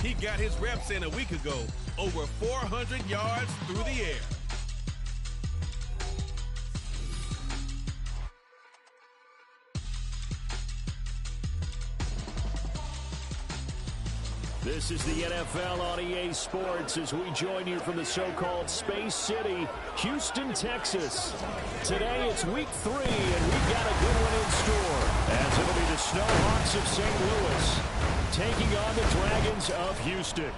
He got his reps in a week ago, over 400 yards through the air. This is the NFL on EA Sports as we join you from the so-called Space City, Houston, Texas. Today it's week 3, and we've got a good one in store, as it'll be the Snowhawks of St. Louis taking on the Dragons of Houston.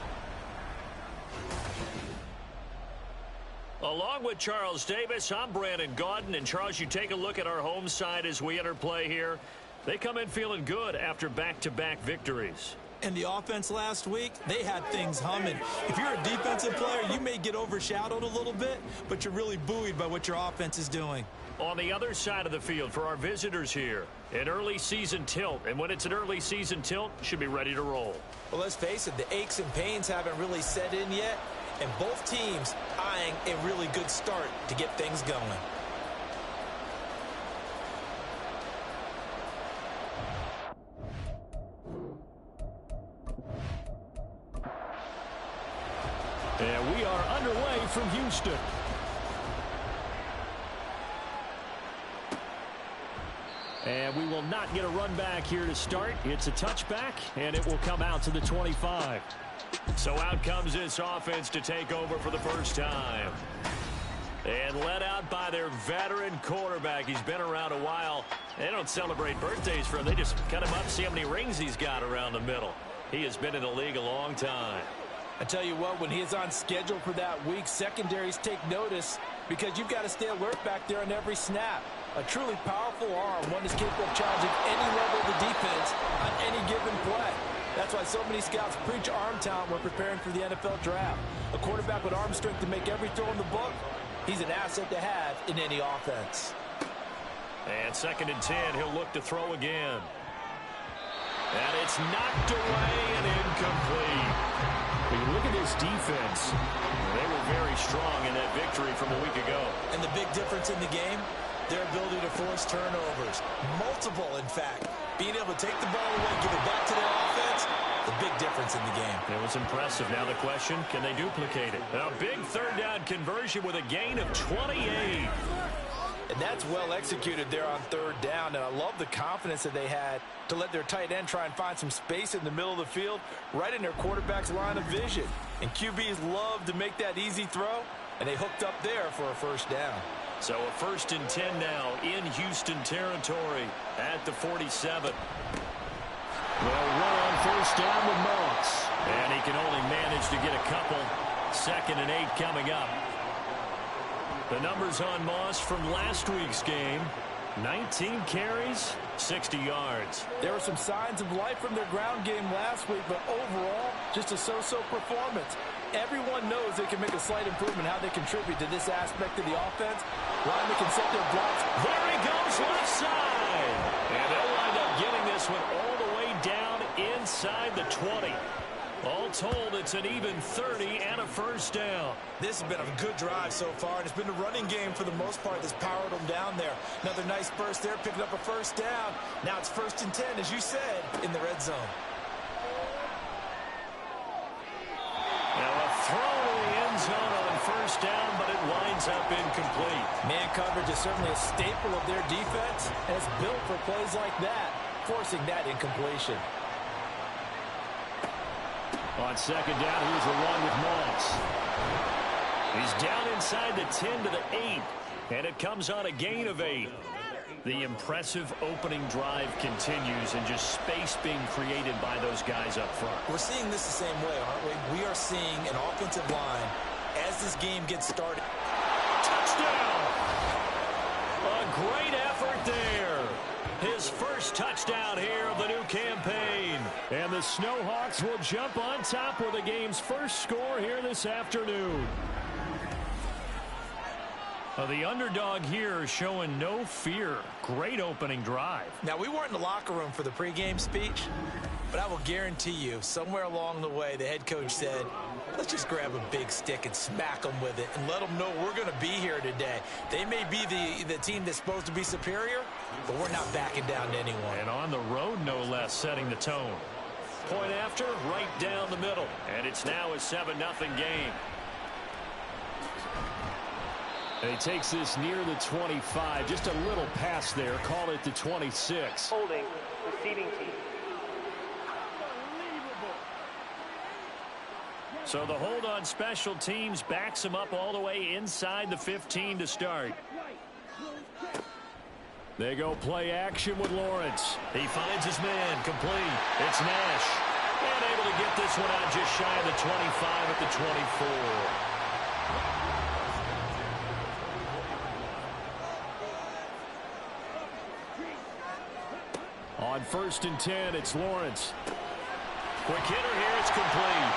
Along with Charles Davis, I'm Brandon Gaudin, and Charles, you take a look at our home side as we enter play here. They come in feeling good after back-to-back victories. And the offense last week, they had things humming. If you're a defensive player, you may get overshadowed a little bit, but you're really buoyed by what your offense is doing. On the other side of the field for our visitors here, an early season tilt. And when it's an early season tilt, should be ready to roll. Well, let's face it, the aches and pains haven't really set in yet, and both teams eyeing a really good start to get things going. And we are underway from Houston. And we will not get a run back here to start. It's a touchback, and it will come out to the 25. So out comes this offense to take over for the first time. And led out by their veteran quarterback. He's been around a while. They don't celebrate birthdays for him. They just cut him up, see how many rings he's got around the middle. He has been in the league a long time. I tell you what, when he is on schedule for that week, secondaries take notice because you've got to stay alert back there on every snap. A truly powerful arm, one is capable of challenging any level of the defense on any given play. That's why so many scouts preach arm talent when preparing for the NFL draft. A quarterback with arm strength to make every throw in the book, he's an asset to have in any offense. And 2nd and 10, he'll look to throw again. And it's knocked away and incomplete. But you look at this defense. They were very strong in that victory from a week ago. And the big difference in the game, their ability to force turnovers. Multiple, in fact. Being able to take the ball away, give it back to their offense, the big difference in the game. It was impressive. Now the question, can they duplicate it? A big 3rd down conversion with a gain of 28. And that's well executed there on 3rd down. And I love the confidence that they had to let their tight end try and find some space in the middle of the field, right in their quarterback's line of vision. And QBs love to make that easy throw, and they hooked up there for a 1st down. So a 1st and 10 now in Houston territory at the 47. They'll run on 1st down with Moss. And he can only manage to get a couple. 2nd and 8 coming up. The numbers on Moss from last week's game. 19 carries, 60 yards. There were some signs of life from their ground game last week, but overall, just a so-so performance. Everyone knows they can make a slight improvement how they contribute to this aspect of the offense. Linemen can set their blocks. There he goes, left side. And they'll wind up getting this one all the way down inside the 20. All told, it's an even 30 and a 1st down. This has been a good drive so far, and it's been a running game for the most part that's powered them down there. Another nice burst there, picking up a 1st down. Now it's 1st and 10, as you said, in the red zone. Now a throw to the end zone on 1st down, but it winds up incomplete. Man coverage is certainly a staple of their defense, and it's built for plays like that, forcing that incompletion. On 2nd down, here's a run with Moss. He's down inside the 10 to the 8, and it comes on a gain of 8. The impressive opening drive continues, and just space being created by those guys up front. We're seeing this the same way, aren't we? We are seeing an offensive line as this game gets started. Touchdown! A great effort there. His 1st touchdown here of the new campaign. And the Snowhawks will jump on top with the game's 1st score here this afternoon. The underdog here showing no fear. Great opening drive. Now, we weren't in the locker room for the pregame speech, but I will guarantee you, somewhere along the way, the head coach said, let's just grab a big stick and smack them with it and let them know we're going to be here today. They may be the team that's supposed to be superior, but we're not backing down to anyone. And on the road, no less, setting the tone. point after, right down the middle. And it's now a 7-0 game. And he takes this near the 25. Just a little pass there. Call it the 26. Holding, receiving team. So the hold on special teams backs him up all the way inside the 15 to start. They go play action with Lawrence. He finds his man, complete. It's Nash. And able to get this one out just shy of the 25 at the 24. On 1st and 10, it's Lawrence. Quick hitter here, it's complete.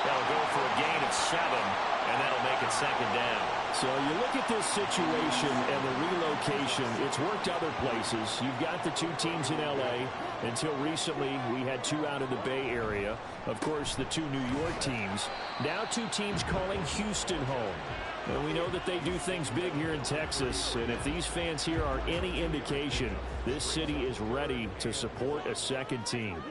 That'll go for a gain of 7, and that'll make it 2nd down. So you look at this situation and the relocation, it's worked other places. You've got the 2 teams in L.A. Until recently, we had 2 out of the Bay Area. Of course, the 2 New York teams. Now 2 teams calling Houston home. And we know that they do things big here in Texas. And if these fans here are any indication, this city is ready to support a second team.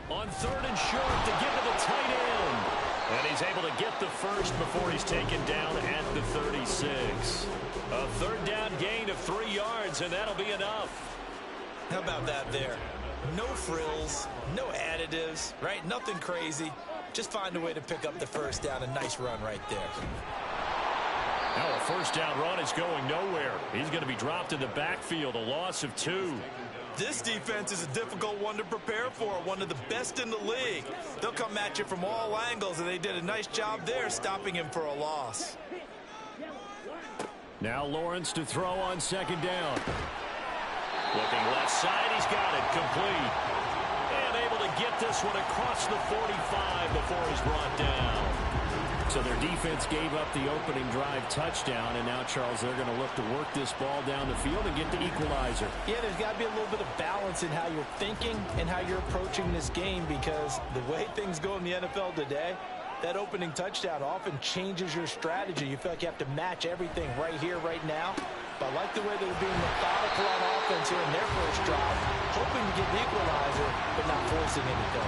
On 3rd and short to get to the tight end. And he's able to get the first before he's taken down at the 36. A 3rd down gain of 3 yards, and that'll be enough. How about that there? No frills, no additives, right? Nothing crazy. Just find a way to pick up the 1st down. A nice run right there. Now a 1st down run is going nowhere. He's going to be dropped in the backfield, a loss of 2. This defense is a difficult one to prepare for, one of the best in the league. They'll come at you from all angles, and they did a nice job there stopping him for a loss. Now Lawrence to throw on 2nd down. Looking left side, he's got it, complete. And able to get this one across the 45 before he's brought down. So their defense gave up the opening drive touchdown, and now, Charles, they're going to look to work this ball down the field and get the equalizer. Yeah, there's got to be a little bit of balance in how you're thinking and how you're approaching this game, because the way things go in the NFL today, that opening touchdown often changes your strategy. You feel like you have to match everything right here, right now. But I like the way they're being methodical on offense here in their first drive, hoping to get the equalizer, but not forcing anything.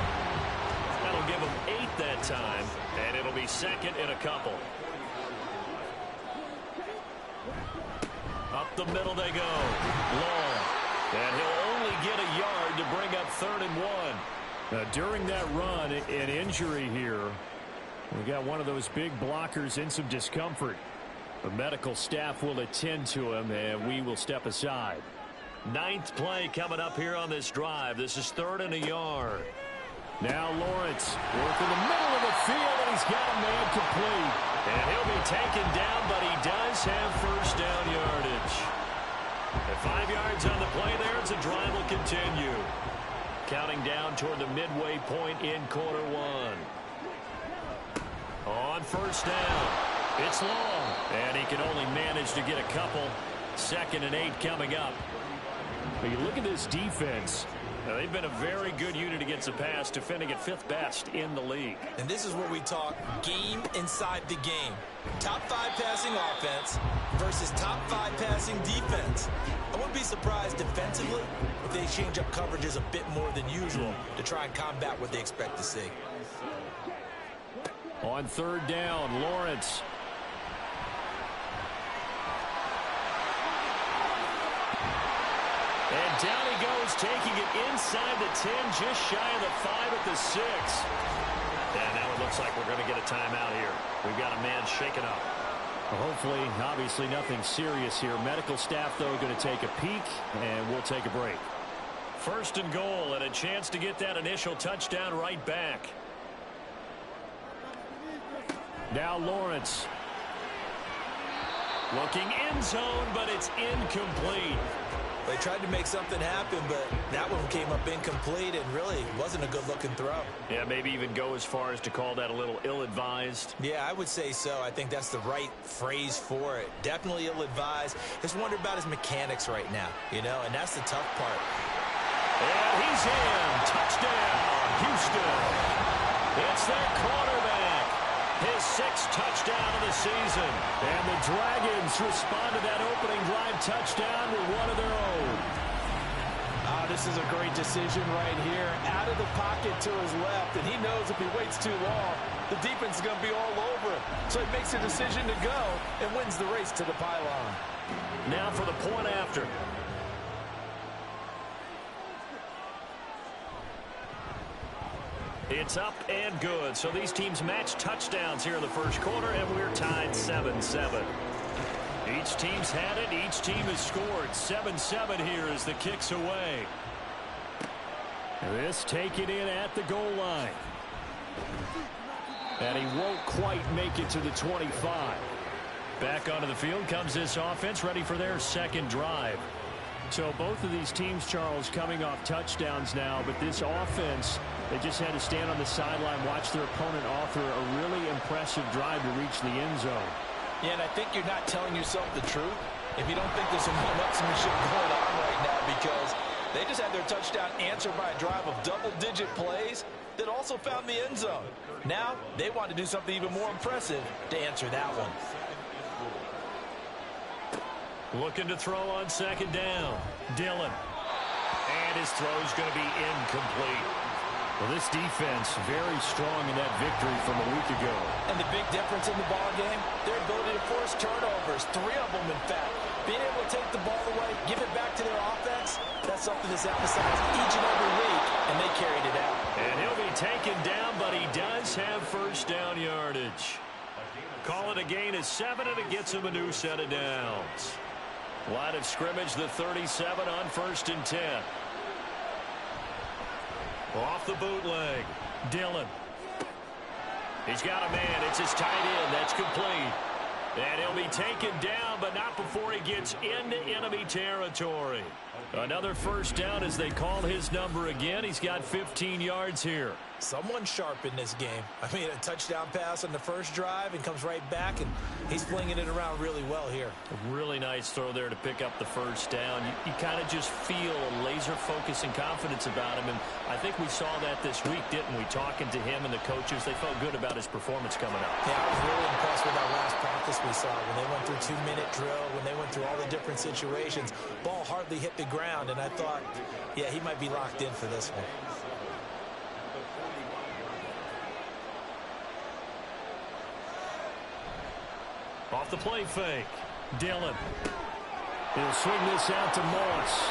That'll give them 8 that time, and it'll be 2nd and a couple. Up the middle they go. Long. And he'll only get a yard to bring up 3rd and 1. Now, during that run, an injury here. We got one of those big blockers in some discomfort. The medical staff will attend to him, and we will step aside. 9th play coming up here on this drive. This is 3rd and a yard. Now Lawrence working the middle of the field, and he's got a man complete. And he'll be taken down, but he does have 1st down yardage. At 5 yards on the play there, as the drive will continue. Counting down toward the midway point in quarter 1. On 1st down, it's Long, and he can only manage to get a couple. 2nd and 8 coming up. But you look at this defense. They've been a very good unit against the pass, defending at 5th best in the league. And this is where we talk game inside the game. Top 5 passing offense versus top 5 passing defense. I wouldn't be surprised defensively if they change up coverages a bit more than usual to try and combat what they expect to see. On 3rd down, Lawrence. And down he goes, taking it inside the 10, just shy of the 5 at the 6. And now it looks like we're going to get a timeout here. We've got a man shaken up. Well, hopefully, obviously nothing serious here. Medical staff, though, going to take a peek, and we'll take a break. 1st and goal, and a chance to get that initial touchdown right back. Now Lawrence. Looking end zone, but it's incomplete. They tried to make something happen, but that one came up incomplete and really wasn't a good-looking throw. Yeah, maybe even go as far as to call that a little ill-advised. Yeah, I would say so. I think that's the right phrase for it. Definitely ill-advised. Just wonder about his mechanics right now, you know, and that's the tough part. And he's in. Touchdown, Houston. It's their quarterback. His 6th touchdown of the season. And the Dragons respond to that opening drive touchdown with one of their own. this is a great decision right here. Out of the pocket to his left, and he knows if he waits too long, the defense is going to be all over him. So he makes a decision to go and wins the race to the pylon. Now for the point after. It's up and good. So these teams match touchdowns here in the first quarter, and we're tied 7-7. Each team's had it. Each team has scored. 7-7 here as the kick's away. This taken in at the goal line. And he won't quite make it to the 25. Back onto the field comes this offense, ready for their second drive. So both of these teams, Charles, coming off touchdowns now, but this offense, they just had to stand on the sideline, watch their opponent author a really impressive drive to reach the end zone. Yeah, and I think you're not telling yourself the truth if you don't think there's some one-upsmanship going on right now, because they just had their touchdown answered by a drive of double-digit plays that also found the end zone. Now they want to do something even more impressive to answer that one. Looking to throw on second down. Dillon. And his throw's going to be incomplete. Well, this defense very strong in that victory from a week ago. And the big difference in the ball game, their ability to force turnovers, 3 of them in fact. Being able to take the ball away, give it back to their offense, that's something that's emphasized each and every week, and they carried it out. And he'll be taken down, but he does have first down yardage. Call it a gain of 7, and it gets him a new set of downs. Line of scrimmage, the 37 on 1st and 10. Off the bootleg. Dillon. He's got a man. It's his tight end. That's complete. And he'll be taken down, but not before he gets into enemy territory. Another first down as they call his number again. He's got 15 yards here. Someone sharp in this game. I mean, a touchdown pass on the first drive and comes right back, and he's flinging it around really well here. A really nice throw there to pick up the first down. You kind of just feel a laser focus and confidence about him, and I think we saw that this week, didn't we? Talking to him and the coaches, they felt good about his performance coming up. Yeah, I was really impressed with that last practice we saw when they went through 2-minute drill, when they went through all the different situations. Ball hardly hit the ground, and I thought, yeah, he might be locked in for this one. Off the play fake. Dillon. He'll swing this out to Moss.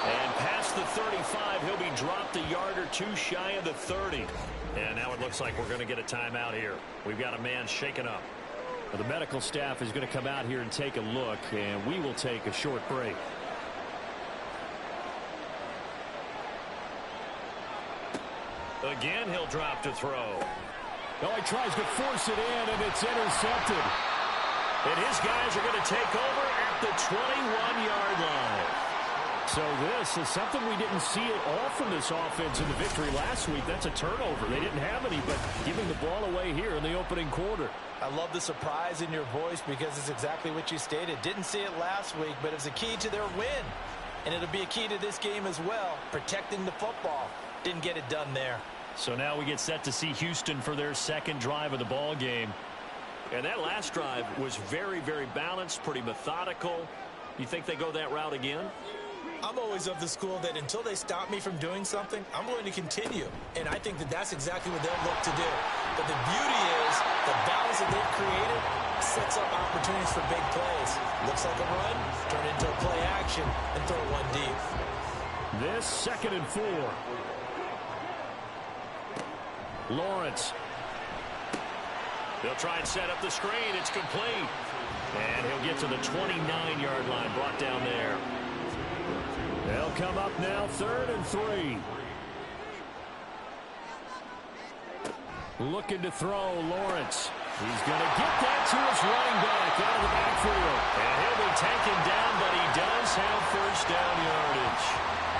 And past the 35, he'll be dropped a yard or 2 shy of the 30. And now it looks like we're going to get a timeout here. We've got a man shaken up. Well, the medical staff is going to come out here and take a look, and we will take a short break. Again, he'll drop to throw. Oh, he tries to force it in, and it's intercepted. And his guys are going to take over at the 21-yard line. So this is something we didn't see at all from this offense in the victory last week. That's a turnover. They didn't have any, but giving the ball away here in the opening quarter. I love the surprise in your voice because it's exactly what you stated. Didn't see it last week, but it's a key to their win. And it'll be a key to this game as well, protecting the football. Didn't get it done there. So now we get set to see Houston for their second drive of the ball game. And that last drive was very, very balanced, pretty methodical. You think they go that route again? I'm always of the school that until they stop me from doing something, I'm going to continue. And I think that that's exactly what they'll look to do. But the beauty is the balance that they've created sets up opportunities for big plays. Looks like a run, turn into a play action, and throw one deep. This 2nd and 4. Lawrence. They'll try and set up the screen. It's complete. And he'll get to the 29-yard line, brought down there. They'll come up now 3rd and 3. Looking to throw, Lawrence. He's going to get that to his running back out of the backfield. And he'll be taken down, but he does have first down yardage.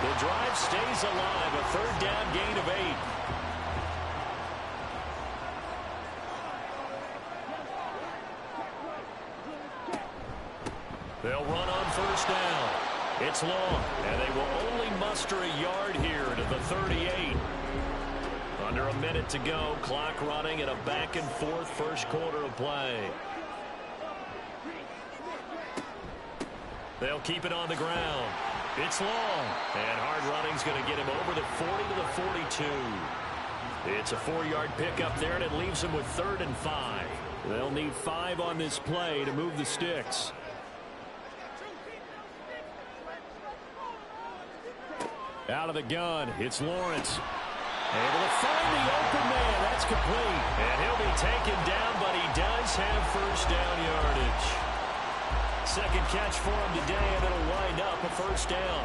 The drive stays alive, a 3rd down gain of 8. They'll run on first down. It's long, and they will only muster a yard here to the 38. Under a minute to go, clock running in a back-and-forth first quarter of play. They'll keep it on the ground. It's long, and hard running's going to get him over the 40 to the 42. It's a 4-yard pickup there, and it leaves him with 3rd and 5. They'll need 5 on this play to move the sticks. Out of the gun, it's Lawrence. Able to find the open man. That's complete. And he'll be taken down, but he does have first down yardage. Second catch for him today, and it'll wind up a first down.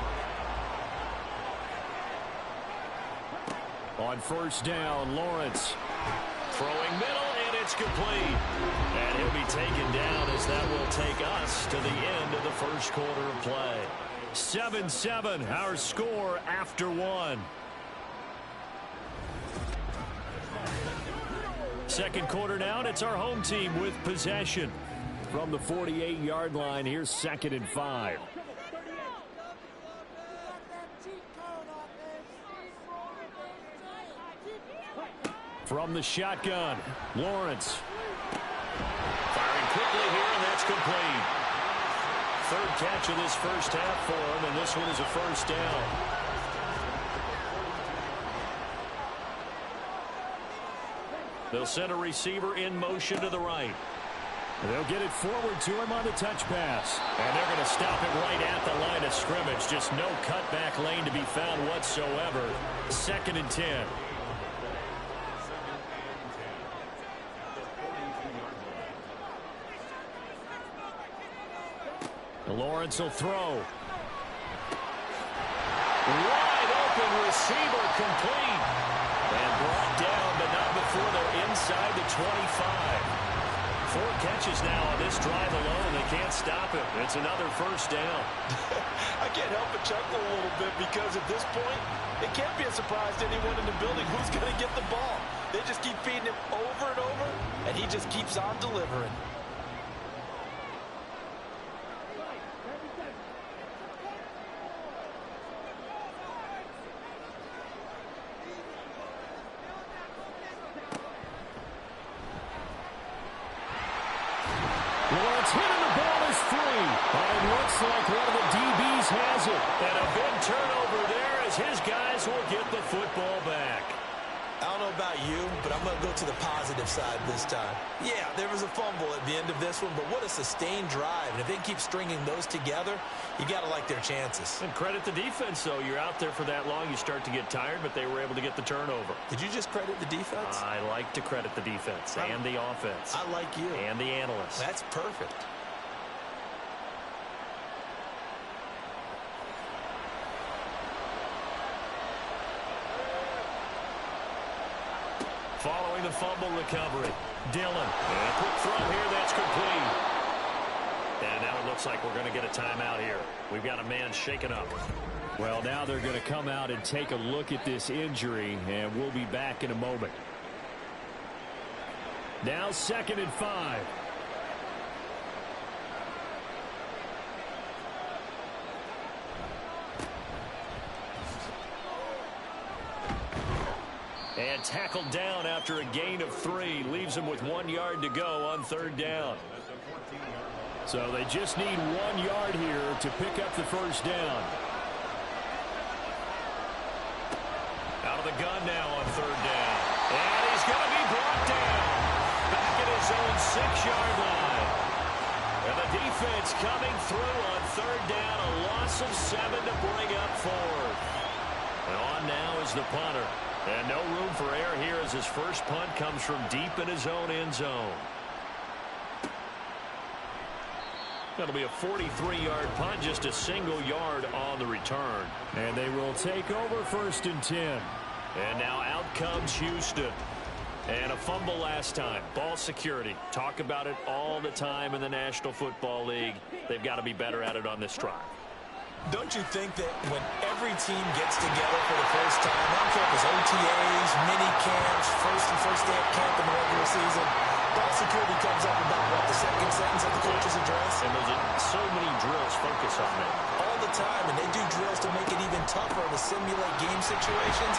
On first down, Lawrence throwing middle, and it's complete. And he'll be taken down as that will take us to the end of the first quarter of play. 7-7, our score after 1. Second quarter now, and it's our home team with possession. From the 48-yard line, here's 2nd and 5. From the shotgun, Lawrence. Firing quickly here, and that's complete. 3rd catch of this first half for him, and this one is a first down. They'll send a receiver in motion to the right. They'll get it forward to him on the touch pass. And they're going to stop it right at the line of scrimmage. Just no cutback lane to be found whatsoever. 2nd and 10. Lawrence will throw. Wide open receiver, complete. And brought down, but not before they're inside the 25. 4 catches now on this drive alone. They can't stop him. It's another first down. I can't help but chuckle a little bit because at this point, it can't be a surprise to anyone in the building who's going to get the ball. They just keep feeding him over and over, and he just keeps on delivering. Like one of the DBs has it. And a big turnover there as his guys will get the football back. I don't know about you, but I'm going to go to the positive side this time. Yeah, there was a fumble at the end of this one, but what a sustained drive. And if they keep stringing those together, you got to like their chances. And credit the defense, though. You're out there for that long, you start to get tired, but they were able to get the turnover. Did you just credit the defense? I like to credit the defense and the offense. I like you. And the analysts. That's perfect. Following the fumble recovery, Dillon. And a quick throw here, that's complete. And now it looks like we're going to get a timeout here. We've got a man shaken up. Well, now they're going to come out and take a look at this injury, and we'll be back in a moment. Now 2nd and 5. And tackled down after a gain of 3. Leaves him with 1 yard to go on 3rd down. So they just need 1 yard here to pick up the first down. Out of the gun now on 3rd down. And he's going to be brought down. Back at his own 6-yard line. And the defense coming through on 3rd down. A loss of 7 to bring up 4th. And on now is the punter. And no room for error here as his first punt comes from deep in his own end zone. That'll be a 43-yard punt, just a single yard on the return. And they will take over 1st and 10. And now out comes Houston. And a fumble last time. Ball security. Talk about it all the time in the National Football League. They've got to be better at it on this drive. Don't you think that when every team gets together for the first time, I don't care if it's OTAs, mini camps, first day of camp in the regular season, ball security comes up about, what, the second sentence of the coach's address? And there's so many drills focus on that. All the time, and they do drills to make it even tougher to simulate game situations.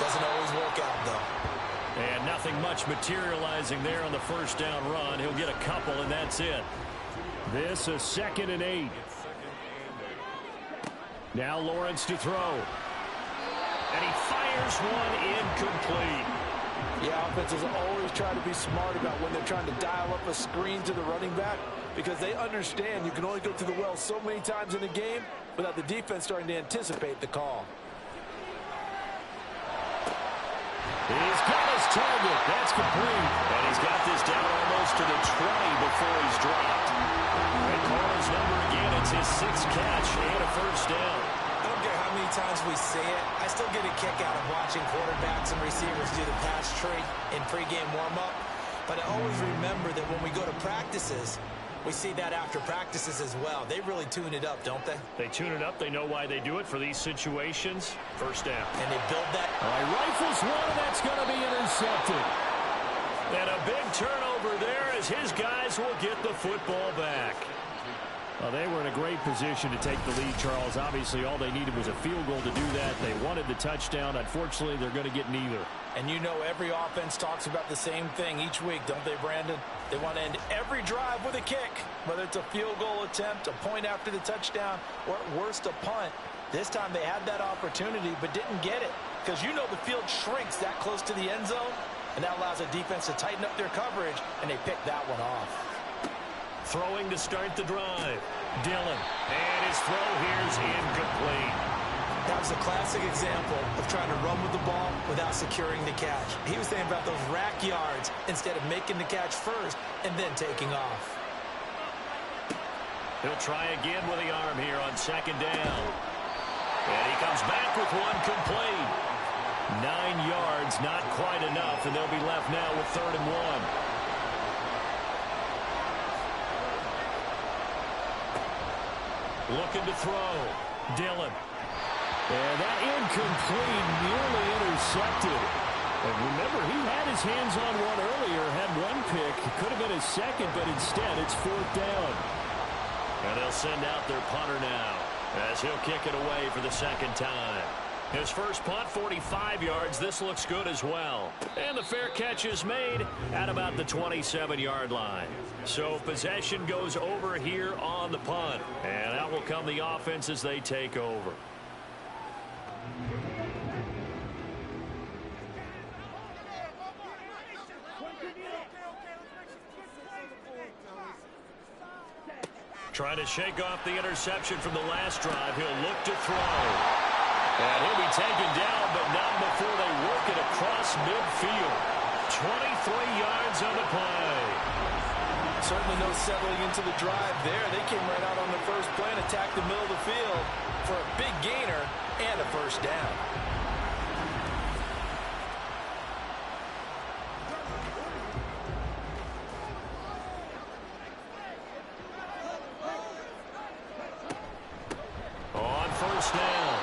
Doesn't always work out, though. And nothing much materializing there on the first down run. He'll get a couple, and that's it. This is 2nd and 8. Now Lawrence to throw. And he fires one incomplete. Yeah, offenses always try to be smart about when they're trying to dial up a screen to the running back, because they understand you can only go through the well so many times in a game without the defense starting to anticipate the call. He's got his target. That's complete. And he's got this down almost to the 20 before he's dropped. And Carter's number again. It's his 6th catch and a first down. I don't care how many times we say it, I still get a kick out of watching quarterbacks and receivers do the pass tree in pregame warm-up. But I always remember that when we go to practices, we see that after practices as well. They really tune it up, don't they? They tune it up. They know why they do it for these situations. First down. And they build that. All right, rifles one, and that's going to be intercepted. And a big turnover there as his guys will get the football back. Well, they were in a great position to take the lead, Charles. Obviously, all they needed was a field goal to do that. They wanted the touchdown. Unfortunately, they're going to get neither. And you know every offense talks about the same thing each week, don't they, Brandon? They want to end every drive with a kick, whether it's a field goal attempt, a point after the touchdown, or at worst, a punt. This time they had that opportunity but didn't get it, because you know the field shrinks that close to the end zone, and that allows a defense to tighten up their coverage, and they pick that one off. Throwing to start the drive. Dillon. And his throw here's incomplete. That was a classic example of trying to run with the ball without securing the catch. He was thinking about those rack yards instead of making the catch first and then taking off. He'll try again with the arm here on 2nd down. And he comes back with one complete. 9 yards, not quite enough, and they'll be left now with 3rd and 1. Looking to throw. Dillon. And that incomplete, nearly intercepted. And remember, he had his hands on one earlier, had one pick. It could have been his 2nd, but instead it's 4th down. And they'll send out their punter now as he'll kick it away for the 2nd time. His first punt, 45 yards. This looks good as well. And the fair catch is made at about the 27-yard line. So possession goes over here on the punt. And out will come the offense as they take over. Trying to shake off the interception from the last drive. He'll look to throw. And he'll be taken down, but not before they work it across midfield. 23 yards on the play. Certainly no settling into the drive there. They came right out on the first play and attacked the middle of the field for a big gainer and a first down. On 1st down.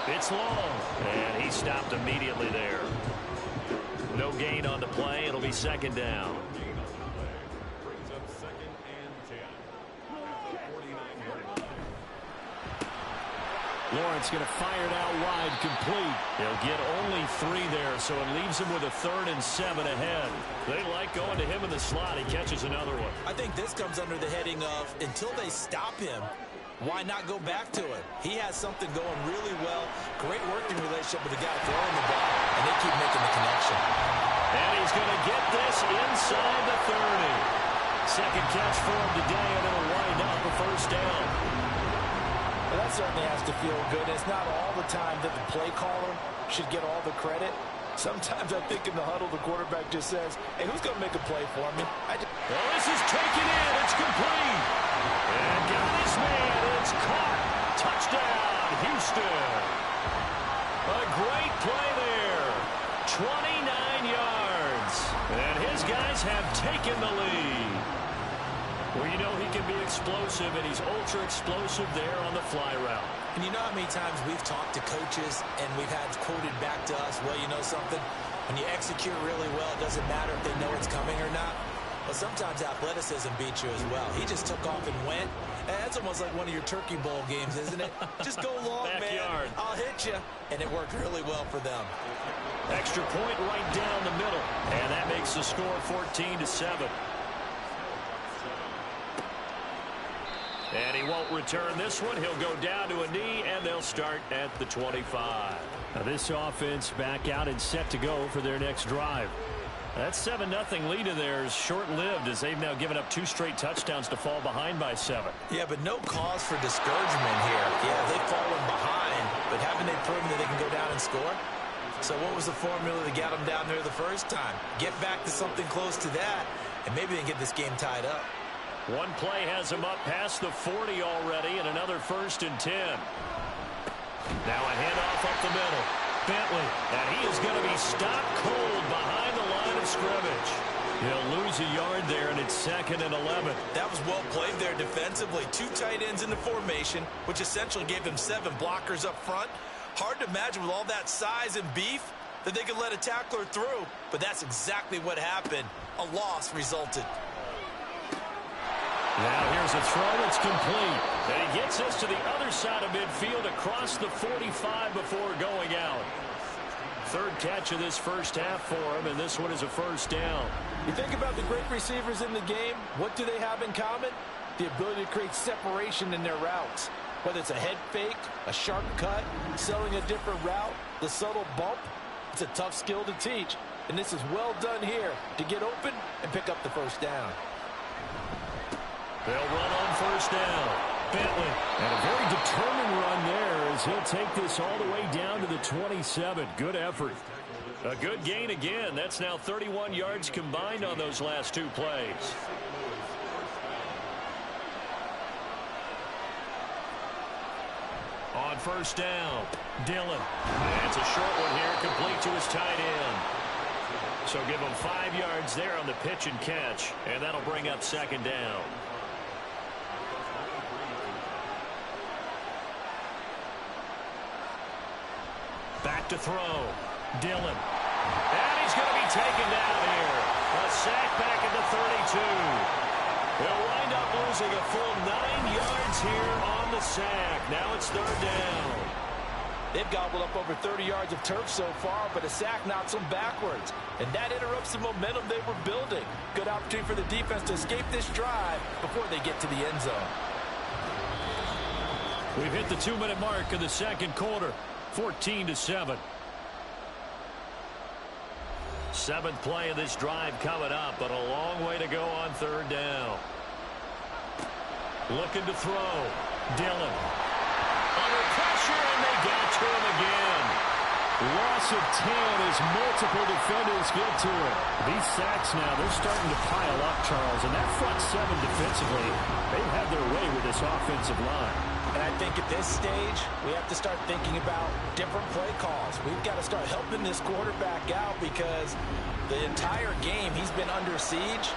It's long, and he stopped immediately there. No gain on the play. It'll be 2nd down. Brings up 2nd and 10. 49 yards. Lawrence going to fire it out wide, complete. He'll get only 3 there, so it leaves him with a 3rd and 7 ahead. They like going to him in the slot. He catches another one. I think this comes under the heading of, until they stop him, why not go back to it? He has something going really well. Great working relationship with the guy throwing the ball, and they keep making the connection. And he's going to get this inside the 30. 2nd catch for him today, and it'll wind up a first down. Well, that certainly has to feel good. It's not all the time that the play caller should get all the credit. Sometimes I think in the huddle, the quarterback just says, hey, who's going to make a play for me? Well, this is taken in. It's complete. And got his man. It's caught. Touchdown, Houston. A great play there. 29 yards. And his guys have taken the lead. Well, you know he can be explosive, and he's ultra explosive there on the fly route. And you know how many times we've talked to coaches and we've had quoted back to us, well, you know something? When you execute really well, it doesn't matter if they know it's coming or not. Well, sometimes athleticism beats you as well. He just took off and went. And that's almost like one of your Turkey Bowl games, isn't it? Just go long, Backyard. man. I'll hit you. And it worked really well for them. Extra point right down the middle. And that makes the score 14-7. And he won't return this one. He'll go down to a knee, and they'll start at the 25. Now this offense back out and set to go for their next drive. That 7-0 lead of theirs short-lived as they've now given up 2 straight touchdowns to fall behind by 7. Yeah, but no cause for discouragement here. Yeah, they've fallen behind, but haven't they proven that they can go down and score? So what was the formula that got them down there the first time? Get back to something close to that, and maybe they can get this game tied up. One play has him up past the 40 already, and another 1st and 10. Now a handoff up the middle. Bentley, and he is going to be stopped cold behind the line of scrimmage. He'll lose a yard there, and it's 2nd and 11. That was well played there defensively. 2 tight ends in the formation, which essentially gave them 7 blockers up front. Hard to imagine with all that size and beef that they could let a tackler through, but that's exactly what happened. A loss resulted. Now here's a throw that's complete. And he gets us to the other side of midfield across the 45 before going out. 3rd catch of this first half for him, and this one is a 1st down. You think about the great receivers in the game, what do they have in common? The ability to create separation in their routes. Whether it's a head fake, a sharp cut, selling a different route, the subtle bump, it's a tough skill to teach. And this is well done here to get open and pick up the 1st down. They'll run on 1st down. Bentley. And a very determined run there as he'll take this all the way down to the 27. Good effort. A good gain again. That's now 31 yards combined on those last 2 plays. On 1st down, Dillon. That's a short one here, complete to his tight end. So give him 5 yards there on the pitch and catch, and that'll bring up 2nd down. Back to throw. Dillon. And he's going to be taken down here. A sack back at the 32. He'll wind up losing a full 9 yards here on the sack. Now it's 3rd down. They've gobbled up over 30 yards of turf so far, but a sack knocks them backwards. And that interrupts the momentum they were building. Good opportunity for the defense to escape this drive before they get to the end zone. We've hit the 2-minute mark of the 2nd quarter. 14-7. 7th play of this drive coming up, but a long way to go on 3rd down. Looking to throw. Dillon. Under pressure, and they got to him again. Loss of 10 as multiple defenders get to him. These sacks now, they're starting to pile up, Charles. And that front 7 defensively, they've had their way with this offensive line. And I think at this stage, we have to start thinking about different play calls. We've got to start helping this quarterback out because the entire game he's been under siege.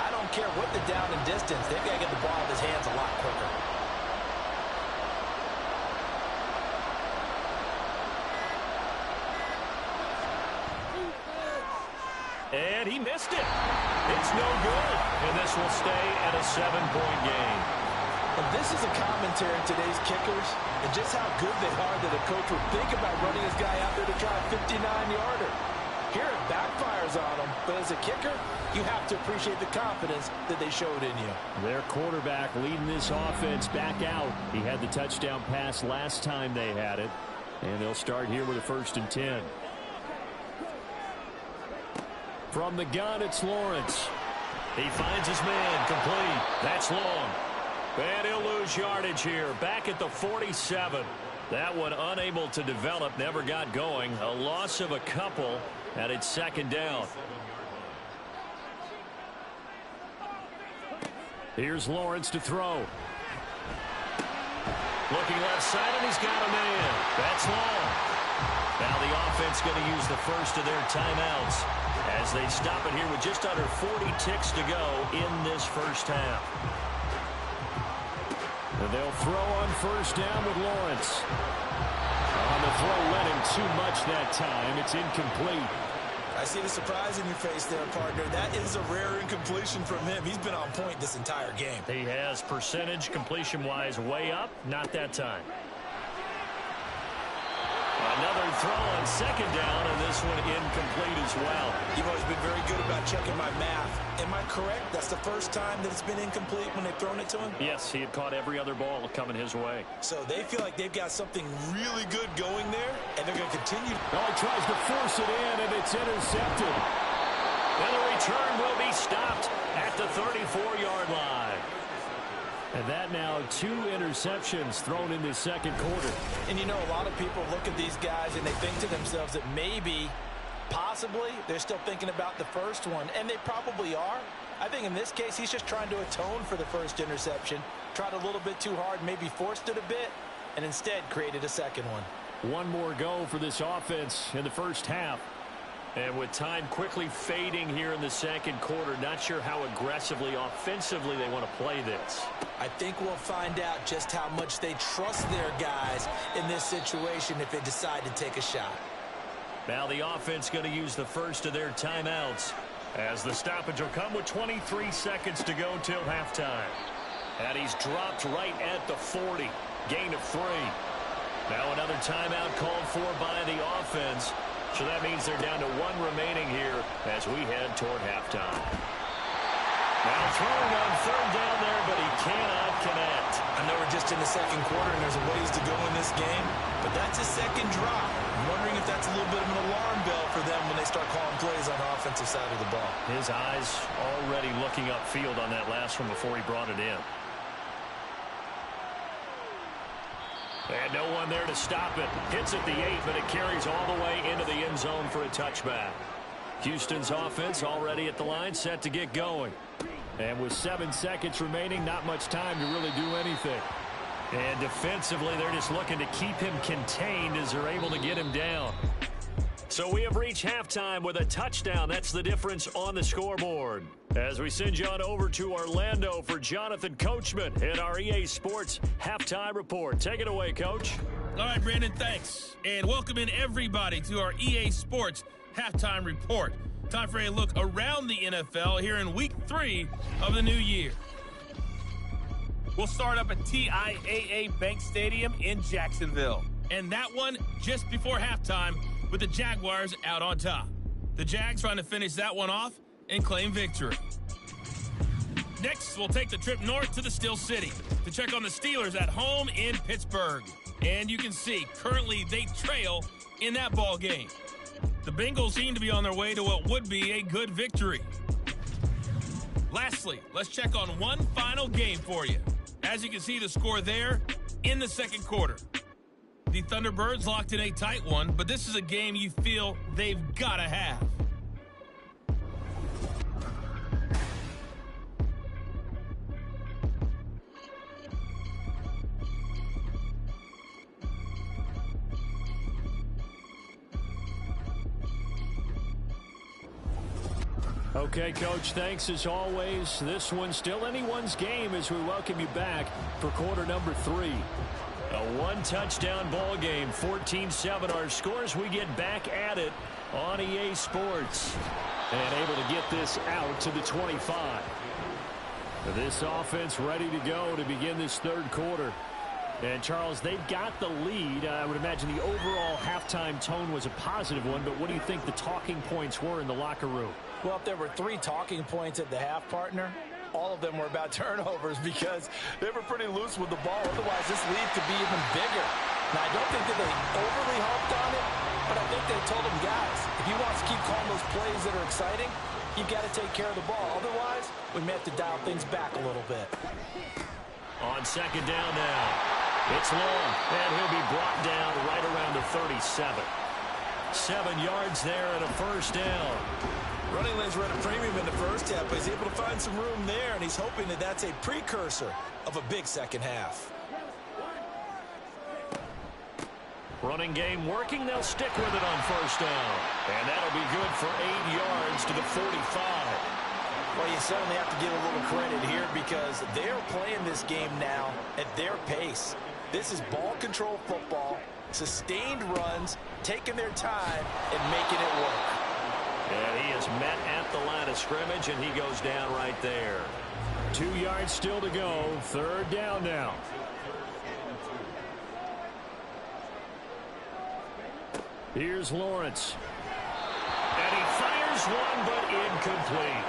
I don't care what the down and distance. They've got to get the ball in his hands a lot quicker. And he missed it. It's no good. And this will stay at a 7-point game. And this is a commentary on today's kickers and just how good they are that a coach would think about running his guy out there to try a 59-yarder. Here it backfires on him, but as a kicker, you have to appreciate the confidence that they showed in you. Their quarterback leading this offense back out. He had the touchdown pass last time they had it. And they'll start here with a 1st and 10. From the gun, it's Lawrence. He finds his man, complete. That's long. And he'll lose yardage here, back at the 47. That one unable to develop, never got going. A loss of a couple, and it's 2nd down. Here's Lawrence to throw. Looking left side, and he's got a man. That's long. Now the offense going to use the first of their timeouts as they stop it here with just under 40 ticks to go in this first half. And they'll throw on 1st down with Lawrence. On the throw, led him too much that time. It's incomplete. I see the surprise in your face there, partner. That is a rare incompletion from him. He's been on point this entire game. He has percentage completion-wise way up. Not that time. Another throw on 2nd down, and this one incomplete as well. You've always been very good about checking my math. Am I that correct? That's the first time that it's been incomplete when they've thrown it to him? Yes, he had caught every other ball coming his way. So they feel like they've got something really good going there, and they're going to continue. Oh, he tries to force it in, and it's intercepted. And the return will be stopped at the 34-yard line. And that now 2 interceptions thrown in this second quarter. And you know, a lot of people look at these guys and they think to themselves that maybe, possibly, they're still thinking about the first one. And they probably are. I think in this case, he's just trying to atone for the first interception. Tried a little bit too hard, maybe forced it a bit, and instead created a second one. One more go for this offense in the first half. And with time quickly fading here in the second quarter, not sure how aggressively, offensively they want to play this. I think we'll find out just how much they trust their guys in this situation if they decide to take a shot. Now the offense going to use the first of their timeouts, as the stoppage will come with 23 seconds to go till halftime. And he's dropped right at the 40. Gain of 3. Now another timeout called for by the offense. So that means they're down to 1 remaining here as we head toward halftime. Now throwing on third down there, but he cannot connect. I know we're just in the second quarter and there's a ways to go in this game, but that's a second drop. I'm wondering if that's a little bit of an alarm bell for them when they start calling plays on the offensive side of the ball. His eyes already looking upfield on that last one before he brought it in. And no one there to stop it. Hits at the 8, but it carries all the way into the end zone for a touchback. Houston's offense already at the line, set to get going. And with 7 seconds remaining, not much time to really do anything. And defensively, they're just looking to keep him contained as they're able to get him down. So we have reached halftime with a touchdown. That's the difference on the scoreboard. As we send you on over to Orlando for Jonathan Coachman in our EA Sports Halftime Report. Take it away, Coach. All right, Brandon, thanks. And welcome in everybody to our EA Sports Halftime Report. Time for a look around the NFL here in Week 3 of the new year. We'll start up at TIAA Bank Stadium in Jacksonville. And that one just before halftime with the Jaguars out on top. The Jags trying to finish that one off and claim victory. Next, we'll take the trip north to the Steel City to check on the Steelers at home in Pittsburgh. And you can see, currently they trail in that ball game. The Bengals seem to be on their way to what would be a good victory. Lastly, let's check on one final game for you. As you can see the score there in the second quarter. The Thunderbirds locked in a tight one, but this is a game you feel they've got to have. Okay, Coach, thanks as always. This one's still anyone's game as we welcome you back for quarter number 3. A one-touchdown ball game, 14-7 our scores. We get back at it on EA Sports. And able to get this out to the 25. This offense ready to go to begin this third quarter. And, Charles, they've got the lead. I would imagine the overall halftime tone was a positive one, but what do you think the talking points were in the locker room? Well, if there were 3 talking points at the half, partner, all of them were about turnovers because they were pretty loose with the ball. Otherwise, this lead could be even bigger. Now, I don't think that they overly harped on it, but I think they told them, guys, if you want to keep calling those plays that are exciting, you've got to take care of the ball. Otherwise, we may have to dial things back a little bit. On second down now, it's long, and he'll be brought down right around the 37. 7 yards there and a first down. Running lanes were at a premium in the first half, but he's able to find some room there, and he's hoping that that's a precursor of a big second half. Running game working. They'll stick with it on first down. And that'll be good for 8 yards to the 45. Well, you certainly have to give a little credit here because they're playing this game now at their pace. This is ball control football, sustained runs, taking their time, and making it work. And he is met at the line of scrimmage, and he goes down right there. 2 yards still to go. Third down now. Here's Lawrence. And he fires one, but incomplete.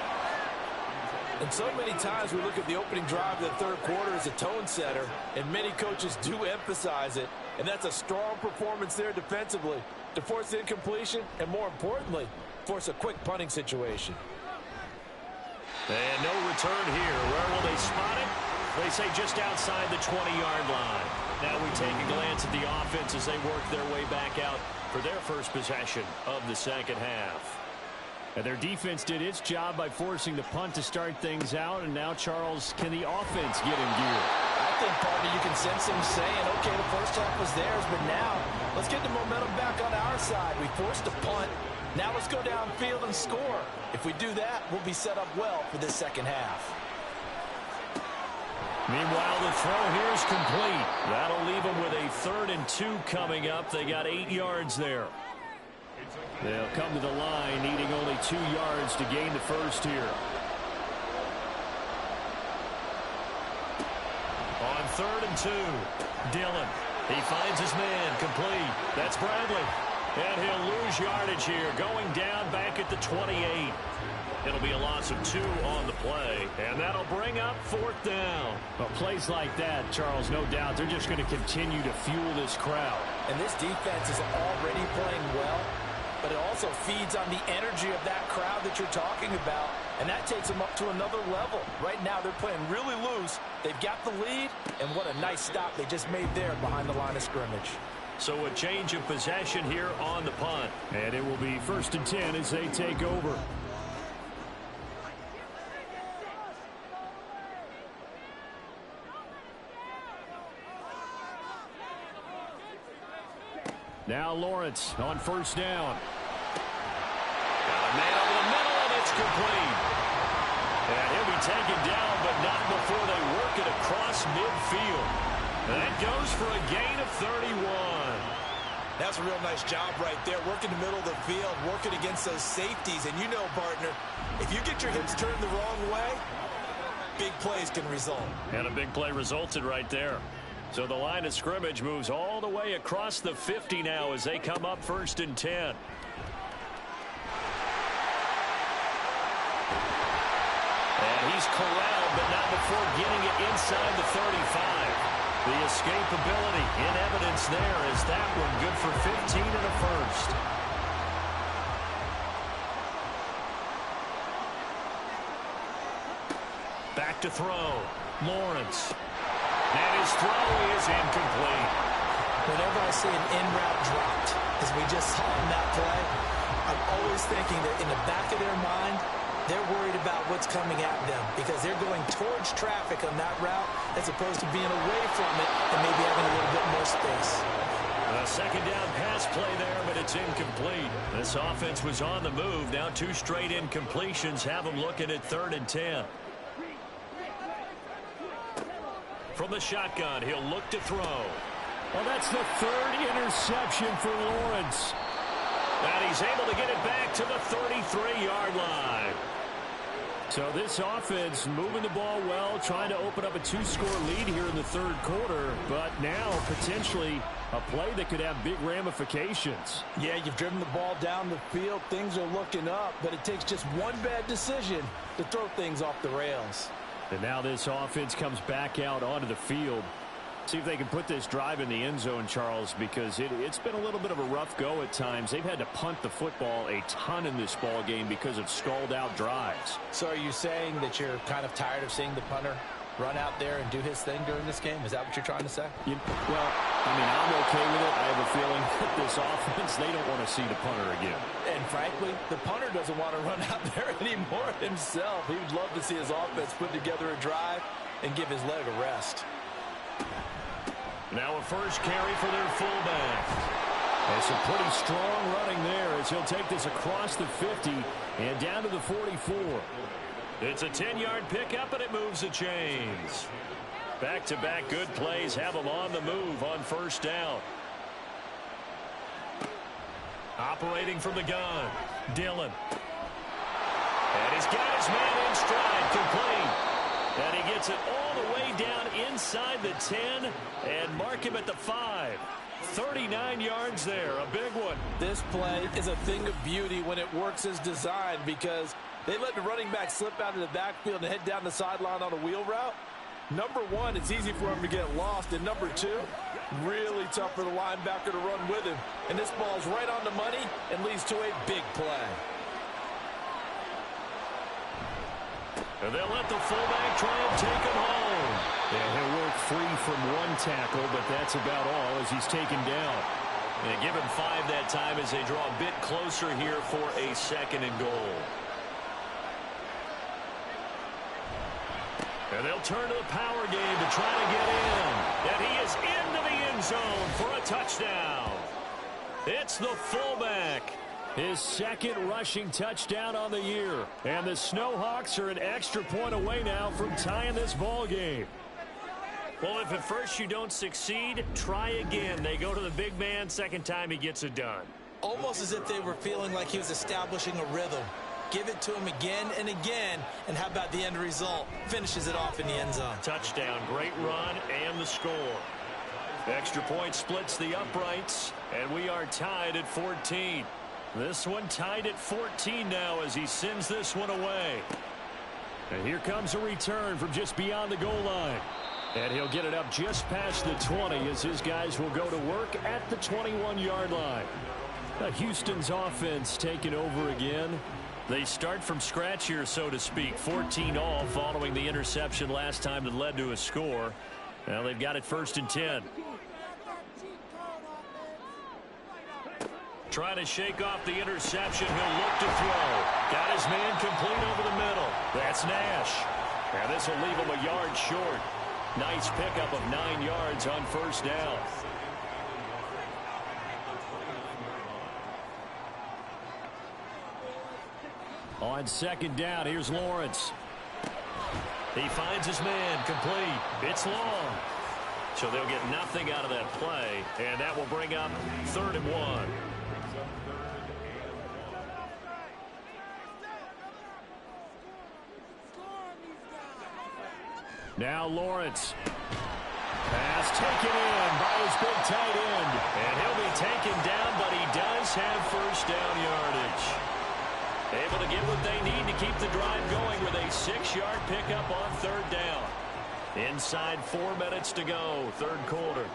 And so many times we look at the opening drive of the third quarter as a tone setter, and many coaches do emphasize it. And that's a strong performance there defensively to force the incompletion and, more importantly, force a quick punting situation. And no return here. Where will they spot it? They say just outside the 20-yard line. Now we take a glance at the offense as they work their way back out for their first possession of the second half. And their defense did its job by forcing the punt to start things out. And now, Charles, can the offense get in gear? I think, partner, you can sense them saying, okay, the first half was theirs, but now let's get the momentum back on our side. We forced a punt. Now let's go downfield and score. If we do that, we'll be set up well for this second half. Meanwhile, the throw here is complete. That'll leave them with a 3rd and 2 coming up. They got 8 yards there. They'll come to the line, needing only 2 yards to gain the first here. On 3rd and 2, Dillon. He finds his man, complete. That's Bradley. And he'll lose yardage here, going down back at the 28. It'll be a loss of 2 on the play, and that'll bring up 4th down. Well, plays like that, Charles, no doubt, they're just going to continue to fuel this crowd. And this defense is already playing well, but it also feeds on the energy of that crowd that you're talking about, and that takes them up to another level. Right now, they're playing really loose. They've got the lead, and what a nice stop they just made there behind the line of scrimmage. So a change of possession here on the punt. And it will be 1st and 10 as they take over. Now Lawrence on 1st down. Got a man over the middle, and it's complete. And he'll be taken down, but not before they work it across midfield. That goes for a gain of 31. That's a real nice job right there, working the middle of the field, working against those safeties. And you know, partner, if you get your hips turned the wrong way, big plays can result. And a big play resulted right there. So the line of scrimmage moves all the way across the 50 now as they come up 1st and 10. And he's corralled, but not before getting it inside the 35. The escapability in evidence there as that one good for 15 and a first. Back to throw. Lawrence. And his throw is incomplete. Whenever I see an in-route dropped, as we just saw in that play, I'm always thinking that in the back of their mind, they're worried about what's coming at them because they're going towards traffic on that route as opposed to being away from it and maybe having a little bit more space. A 2nd down pass play there, but it's incomplete. This offense was on the move. Now 2 straight incompletions have them looking at 3rd and 10. From the shotgun, he'll look to throw. Well, that's the 3rd interception for Lawrence. And he's able to get it back to the 33-yard line. So this offense moving the ball well, trying to open up a 2-score lead here in the 3rd quarter, but now potentially a play that could have big ramifications. Yeah, you've driven the ball down the field. Things are looking up, but it takes just one bad decision to throw things off the rails. And now this offense comes back out onto the field. See if they can put this drive in the end zone, Charles, because it's been a little bit of a rough go at times. They've had to punt the football a ton in this ball game because of stalled-out drives. So are you saying that you're kind of tired of seeing the punter run out there and do his thing during this game? Is that what you're trying to say? Well, I mean, I'm okay with it. I have a feeling that this offense, they don't want to see the punter again. And frankly, the punter doesn't want to run out there anymore himself. He would love to see his offense put together a drive and give his leg a rest. Now a first carry for their fullback. And some pretty strong running there as he'll take this across the 50 and down to the 44. It's a 10-yard pickup, and it moves the chains. Back-to-back good plays have them on the move on 1st down. Operating from the gun, Dillon. And he's got his man in stride, complete. And he gets it all the way down inside the 10 and mark him at the 5. 39 yards there, a big one. This play is a thing of beauty when it works as designed because They let the running back slip out of the backfield and head down the sideline on a wheel route. Number one, it's easy for him to get lost. And number two, really tough for the linebacker to run with him. And this ball's right on the money and leads to a big play. And they'll let the fullback try and take him home. Yeah, he'll work free from one tackle, but that's about all as he's taken down. And give him 5 that time as they draw a bit closer here for a 2nd and goal. And they'll turn to the power game to try to get in. And he is into the end zone for a touchdown. It's the fullback. His 2nd rushing touchdown on the year. And the Snowhawks are an extra point away now from tying this ball game. Well, if at first you don't succeed, try again. They go to the big man. 2nd time he gets it done. Almost as if they were feeling like he was establishing a rhythm. Give it to him again and again, and how about the end result? Finishes it off in the end zone. Touchdown, great run, and the score. Extra point splits the uprights, and we are tied at 14. This one tied at 14 now as he sends this one away. And here comes a return from just beyond the goal line. And he'll get it up just past the 20 as his guys will go to work at the 21-yard line. Houston's offense taking over again. They start from scratch here, so to speak. 14 all following the interception last time that led to a score. Now they've got it 1st and 10. Trying to shake off the interception. He'll look to throw. Got his man complete over the middle. That's Nash. And this will leave him a yard short. Nice pickup of 9 yards on 1st down. On 2nd down, here's Lawrence. He finds his man complete. It's long. So they'll get nothing out of that play. And that will bring up 3rd and 1. Now Lawrence. Pass taken in by his big tight end. And he'll be taken down, but he does have 1st down yardage. Able to get what they need to keep the drive going with a 6-yard pickup on 3rd down. Inside 4 minutes to go, 3rd quarter.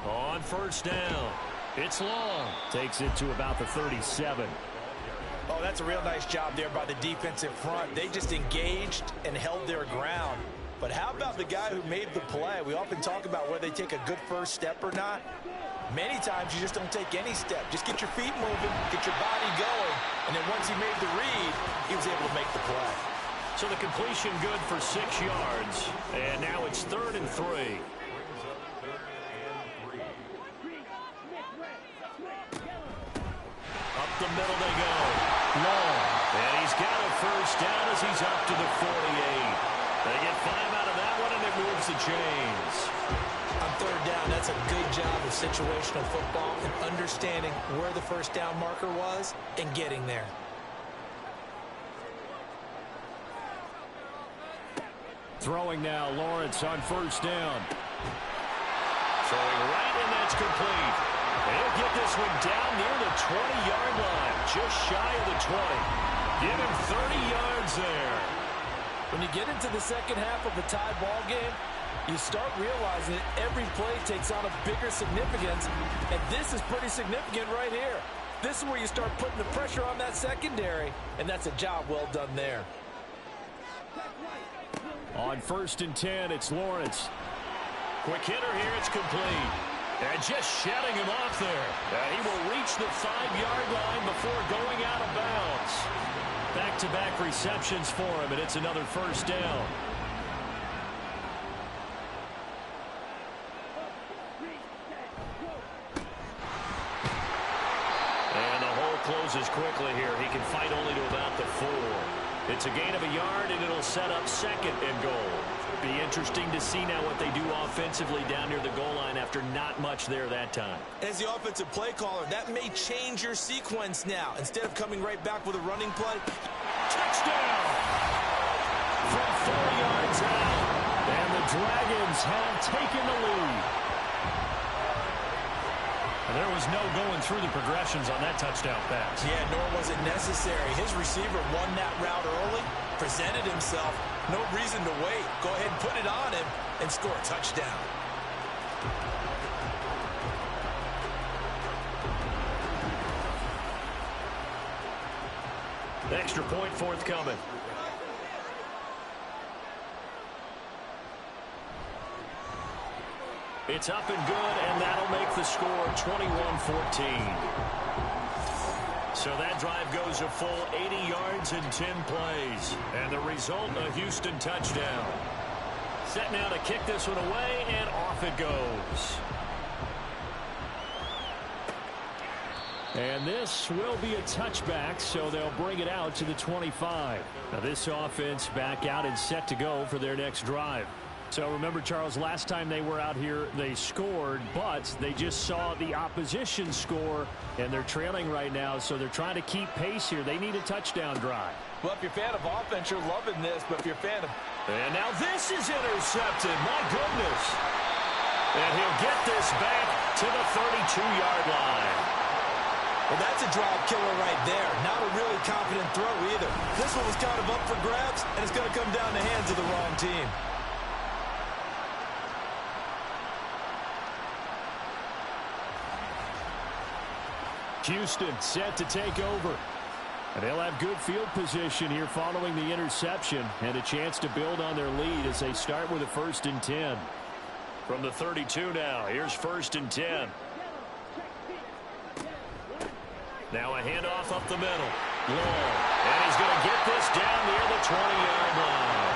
On 1st down, it's long. Takes it to about the 37. Oh, that's a real nice job there by the defensive front. They just engaged and held their ground. But how about the guy who made the play? We often talk about whether they take a good first step or not. Many times you just don't take any step. Just get your feet moving, get your body going, and then once he made the read, he was able to make the play. So the completion good for 6 yards, and now it's 3rd and 3. Up the middle they go. Long. And he's got a 1st down as he's up to the 48. They get 5 out of that one, and it moves the chains. On 3rd down, that's a good job of situational football and understanding where the 1st down marker was and getting there. Throwing now, Lawrence on 1st down. Throwing right, and that's complete. And he'll get this one down near the 20-yard line, just shy of the 20. Give him 30 yards there. When you get into the second half of a tie ball game, you start realizing that every play takes on a bigger significance, and this is pretty significant right here. This is where you start putting the pressure on that secondary, and that's a job well done there. On 1st and 10, it's Lawrence. Quick hitter here, it's complete. And just shedding him off there. And he will reach the 5-yard line before going out of bounds. Back-to-back receptions for him, and it's another 1st down. And the hole closes quickly here. He can fight only to about the 4. It's a gain of a yard, and it'll set up 2nd and goal. Be interesting to see now what they do offensively down near the goal line after not much there that time. As the offensive play caller, that may change your sequence now. Instead of coming right back with a running play. Touchdown! From 4 yards out. And the Dragons have taken the lead. And there was no going through the progressions on that touchdown pass. Yeah, nor was it necessary. His receiver won that route early, presented himself. No reason to wait. Go ahead and put it on him and score a touchdown. Extra point forthcoming. It's up and good, and that'll make the score 21-14. So that drive goes a full 80 yards in 10 plays. And the result, a Houston touchdown. Set now to kick this one away, and off it goes. And this will be a touchback, so they'll bring it out to the 25. Now this offense back out and set to go for their next drive. So remember, Charles, last time they were out here, they scored, but they just saw the opposition score, and they're trailing right now, so they're trying to keep pace here. They need a touchdown drive. Well, if you're a fan of offense, you're loving this, but if you're a fan of... And now this is intercepted. My goodness. And he'll get this back to the 32-yard line. Well, that's a drive killer right there. Not a really confident throw either. This one was kind of up for grabs, and it's going to come down the hands of the wrong team. Houston set to take over. And they'll have good field position here following the interception and a chance to build on their lead as they start with a 1st and 10. From the 32 now, here's 1st and 10. Now a handoff up the middle. Long. And he's going to get this down near the 20-yard line.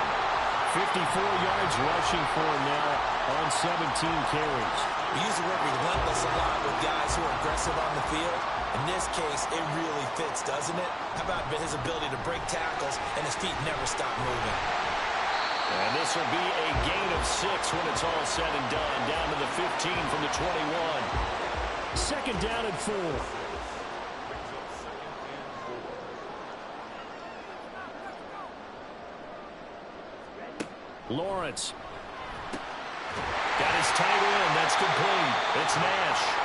54 yards rushing for him now on 17 carries. We use the word relentless a lot with guys who are aggressive on the field. In this case, it really fits, doesn't it? How about his ability to break tackles and his feet never stop moving? And this will be a gain of 6 when it's all said and done. Down to the 15 from the 21. 2nd down and 4. Lawrence. Got his tight end. That's complete. It's Nash.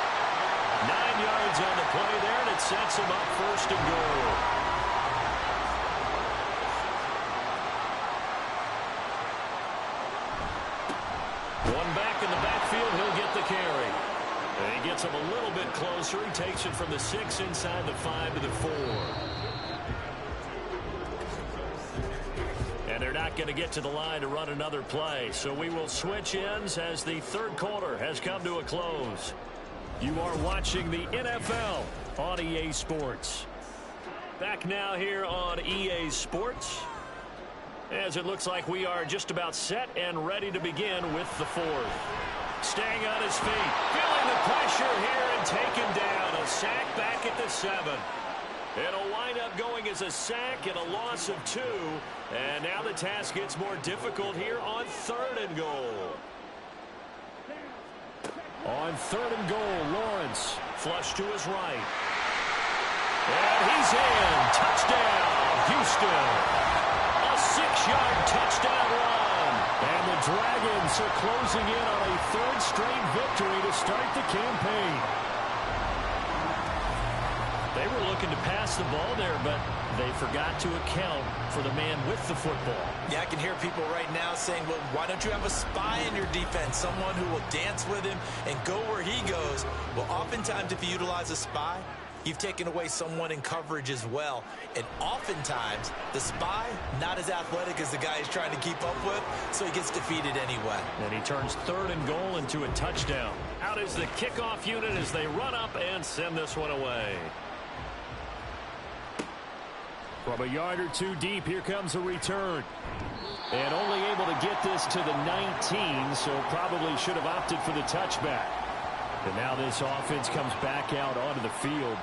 9 yards on the play there, and it sets him up 1st and goal. One back in the backfield. He'll get the carry. And he gets him a little bit closer. He takes it from the 6 inside the 5 to the 4. And they're not going to get to the line to run another play. So we will switch ends as the 3rd quarter has come to a close. You are watching the NFL on EA Sports. Back now here on EA Sports, as it looks like we are just about set and ready to begin with the 4th. Staying on his feet, feeling the pressure here and taken down. A sack back at the 7. It'll wind up going as a sack and a loss of 2. And now the task gets more difficult here on 3rd and goal. On 3rd and goal, Lawrence flush to his right. And he's in. Touchdown, Houston. A 6-yard touchdown run. And the Dragons are closing in on a 3rd straight victory to start the campaign. They were looking to pass the ball there, but they forgot to account for the man with the football. Yeah, I can hear people right now saying, well, why don't you have a spy in your defense, someone who will dance with him and go where he goes? Well, oftentimes if you utilize a spy, you've taken away someone in coverage as well. And oftentimes, the spy, not as athletic as the guy he's trying to keep up with, so he gets defeated anyway. And he turns 3rd and goal into a touchdown. Out is the kickoff unit as they run up and send this one away. From a yard or 2 deep, here comes a return. And only able to get this to the 19, so probably should have opted for the touchback. And now this offense comes back out onto the field.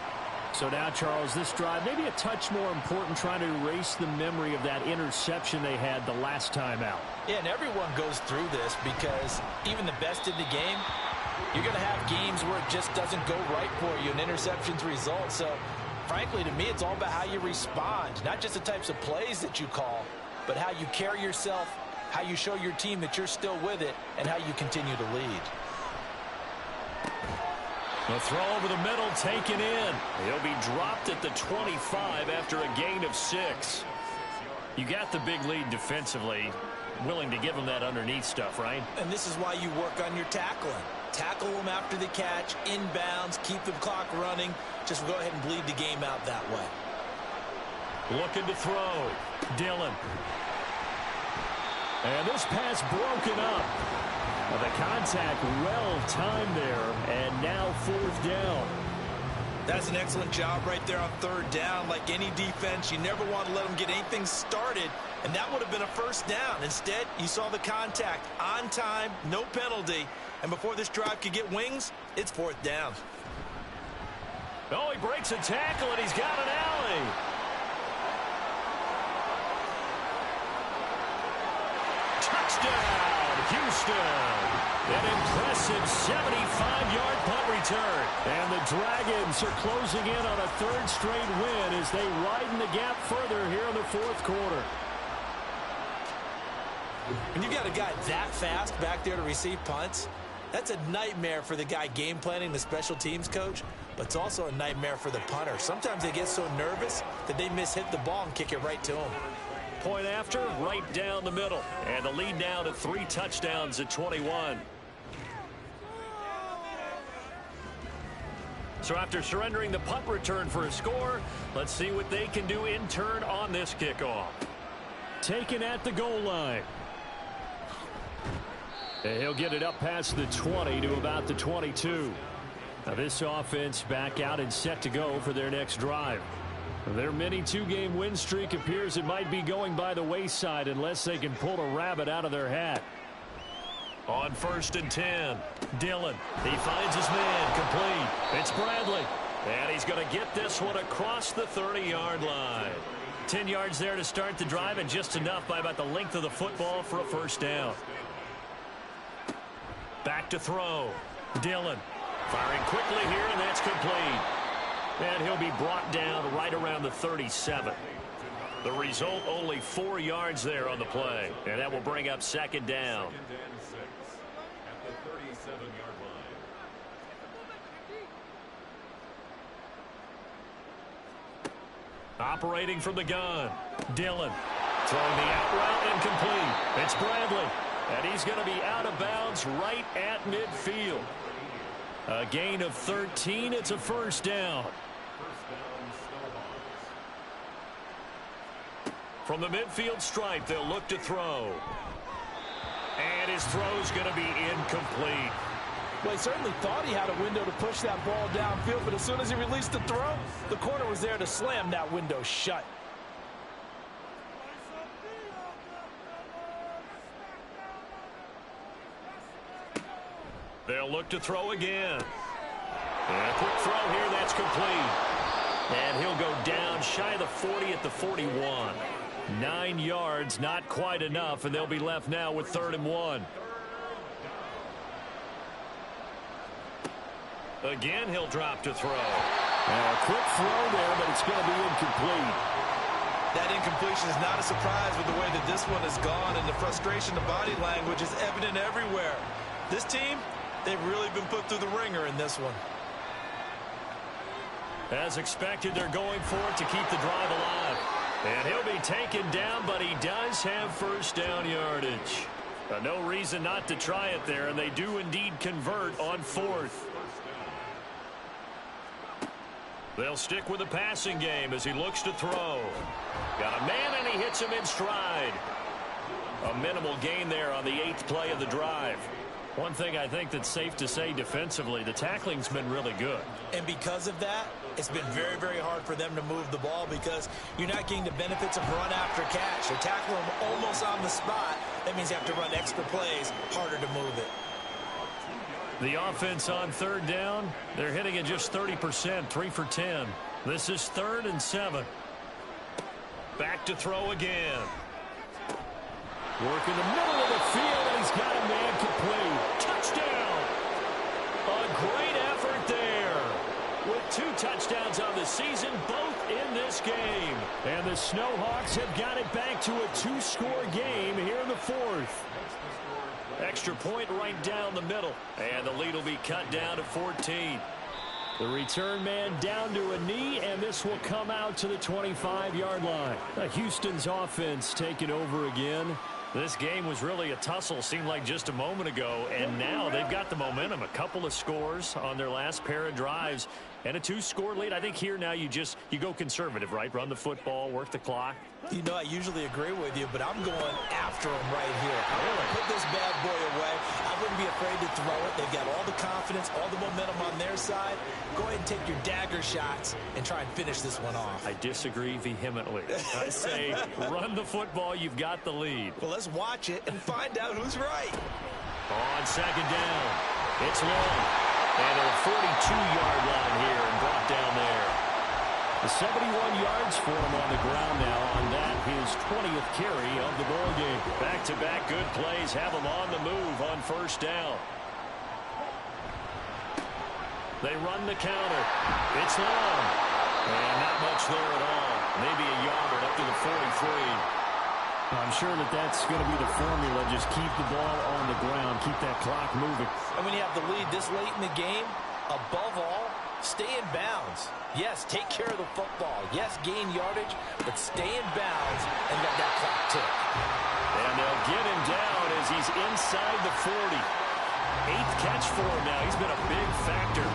So now, Charles, this drive maybe a touch more important, trying to erase the memory of that interception they had the last time out. Yeah, and everyone goes through this because even the best in the game, you're going to have games where it just doesn't go right for you, and interceptions result. So frankly, to me, it's all about how you respond, not just the types of plays that you call, but how you carry yourself, how you show your team that you're still with it, and how you continue to lead. The throw over the middle taken in. He'll be dropped at the 25 after a gain of 6. You got the big lead defensively. Willing to give them that underneath stuff, right? And this is why you work on your tackling. Tackle them after the catch, inbounds, keep the clock running. Just go ahead and bleed the game out that way. Looking to throw. Dillon. And this pass broken up. The contact well timed there, and now 4th down. That's an excellent job right there on 3rd down. Like any defense, you never want to let them get anything started, and that would have been a 1st down. Instead, you saw the contact on time, no penalty, and before this drive could get wings, it's 4th down. Oh, he breaks a tackle, and he's got an alley. Touchdown, Houston. An impressive 75-yard punt return. And the Dragons are closing in on a 3rd straight win as they widen the gap further here in the 4th quarter. When you got a guy that fast back there to receive punts, that's a nightmare for the guy game planning, the special teams coach, but it's also a nightmare for the punter. Sometimes they get so nervous that they mishit the ball and kick it right to him. Point after, right down the middle. And the lead now to 3 touchdowns at 21. So after surrendering the punt return for a score, let's see what they can do in turn on this kickoff. Taken at the goal line. And he'll get it up past the 20 to about the 22. Now this offense back out and set to go for their next drive. Their mini 2-game win streak appears it might be going by the wayside unless they can pull a rabbit out of their hat. On 1st and 10, Dillon. He finds his man, complete. It's Bradley. And he's going to get this one across the 30-yard line. 10 yards there to start the drive, and just enough by about the length of the football for a 1st down. Back to throw. Dillon firing quickly here, and that's complete. And he'll be brought down right around the 37. The result, only 4 yards there on the play. And that will bring up 2nd down. Operating from the gun. Dillon throwing the out route incomplete. It's Bradley. And he's going to be out of bounds right at midfield. A gain of 13. It's a 1st down. From the midfield stripe, they'll look to throw. And his throw's going to be incomplete. Well, he certainly thought he had a window to push that ball downfield, but as soon as he released the throw, the corner was there to slam that window shut. They'll look to throw again. And a quick throw here, that's complete. And he'll go down shy of the 40 at the 41. 9 yards, not quite enough, and they'll be left now with 3rd and 1. Again, he'll drop to throw. A quick throw there, but it's going to be incomplete. That incompletion is not a surprise with the way that this one has gone, and the frustration, the body language is evident everywhere. This team, they've really been put through the ringer in this one. As expected, they're going for it to keep the drive alive. And he'll be taken down, but he does have 1st down yardage. No reason not to try it there, and they do indeed convert on 4th. They'll stick with the passing game as he looks to throw. Got a man, and he hits him in stride. A minimal gain there on the 8th play of the drive. One thing I think that's safe to say defensively, the tackling's been really good. And because of that, it's been very, very hard for them to move the ball because you're not getting the benefits of run after catch. You're tackling them almost on the spot. That means you have to run extra plays, harder to move it. The offense on 3rd down, they're hitting it just 30%, 3 for 10. This is 3rd and 7. Back to throw again. Work in the middle of the field, and he's got a man complete. Touchdown! A great effort there. With 2 touchdowns on the season, both in this game. And the Snowhawks have got it back to a 2-score game here in the 4th. Extra point right down the middle. And the lead will be cut down to 14. The return man down to a knee, and this will come out to the 25-yard line. Houston's offense taking over again. This game was really a tussle, seemed like just a moment ago, and now they've got the momentum. A couple of scores on their last pair of drives and a 2-score lead. I think here now you go conservative, right? Run the football, work the clock. You know, I usually agree with you, but I'm going after him right here. I want to put this bad boy away. I wouldn't be afraid to throw it. They've got all the confidence, all the momentum on their side. Go ahead and take your dagger shots and try and finish this one off. I disagree vehemently. I say run the football. You've got the lead. Well, let's watch it and find out who's right. On second down, it's long. And a 42-yard line here and brought down there. The 71 yards for him on the ground now on that, his 20th carry of the ball game. Back-to-back good plays have him on the move on first down. They run the counter. It's long. And not much there at all. Maybe a yard up to the 43. I'm sure that's going to be the formula. Just keep the ball on the ground. Keep that clock moving. And when you have the lead this late in the game, above all, stay in bounds. Yes, take care of the football. Yes, gain yardage, but stay in bounds and let that clock tick. And they'll get him down as he's inside the 40. 8th catch for him now. He's been a big factor.